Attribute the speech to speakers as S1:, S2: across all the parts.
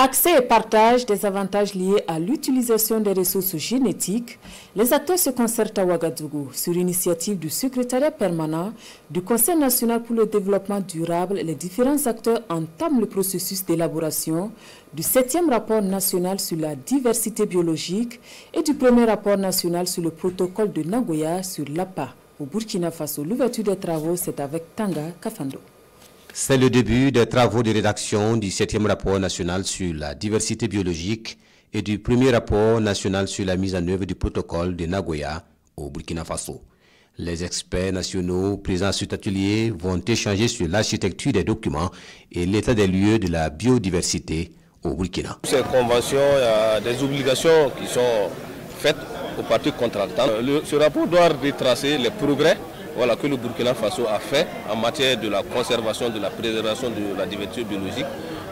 S1: Accès et partage des avantages liés à l'utilisation des ressources génétiques, les acteurs se concertent à Ouagadougou sur l'initiative du secrétariat permanent du Conseil national pour le développement durable. Les différents acteurs entament le processus d'élaboration du 7e rapport national sur la diversité biologique et du premier rapport national sur le protocole de Nagoya sur l'APA. Au Burkina Faso, l'ouverture des travaux, c'est avec Tanga Kafando.
S2: C'est le début des travaux de rédaction du 7e rapport national sur la diversité biologique et du premier rapport national sur la mise en œuvre du protocole de Nagoya au Burkina Faso. Les experts nationaux présents à cet atelier vont échanger sur l'architecture des documents et l'état des lieux de la biodiversité au Burkina.
S3: Ces conventions, il y a des obligations qui sont faites aux parties contractantes. Ce rapport doit retracer les progrès que le Burkina Faso a fait en matière de la conservation, de la préservation de la diversité biologique.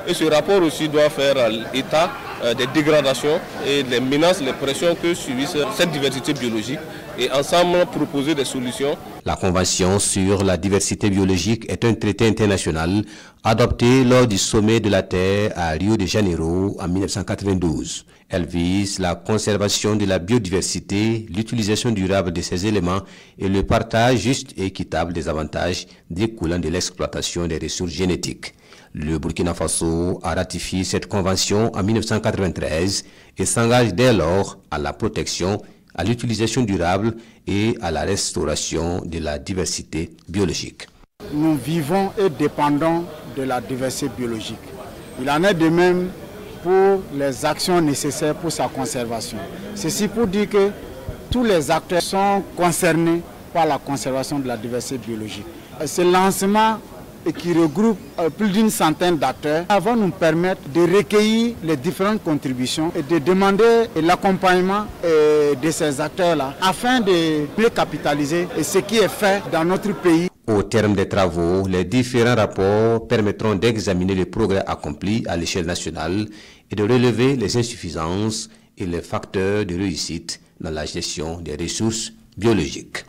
S3: Et ce rapport aussi doit faire état des dégradations et des menaces, les pressions que subissent cette diversité biologique et ensemble proposer des solutions.
S2: La Convention sur la diversité biologique est un traité international adopté lors du sommet de la Terre à Rio de Janeiro en 1992. Elle vise la conservation de la biodiversité, l'utilisation durable de ces éléments et le partage juste et équitable des avantages découlant de l'exploitation des ressources génétiques. Le Burkina Faso a ratifié cette convention en 1993 et s'engage dès lors à la protection, à l'utilisation durable et à la restauration de la diversité biologique.
S4: Nous vivons et dépendons de la diversité biologique. Il en est de même pour les actions nécessaires pour sa conservation. Ceci pour dire que tous les acteurs sont concernés par la conservation de la diversité biologique. Ce lancement qui regroupe plus d'une centaine d'acteurs va nous permettre de recueillir les différentes contributions et de demander l'accompagnement de ces acteurs-là afin de mieux capitaliser ce qui est fait dans notre pays.
S2: Au terme des travaux, les différents rapports permettront d'examiner les progrès accomplis à l'échelle nationale et de relever les insuffisances et les facteurs de réussite dans la gestion des ressources biologiques.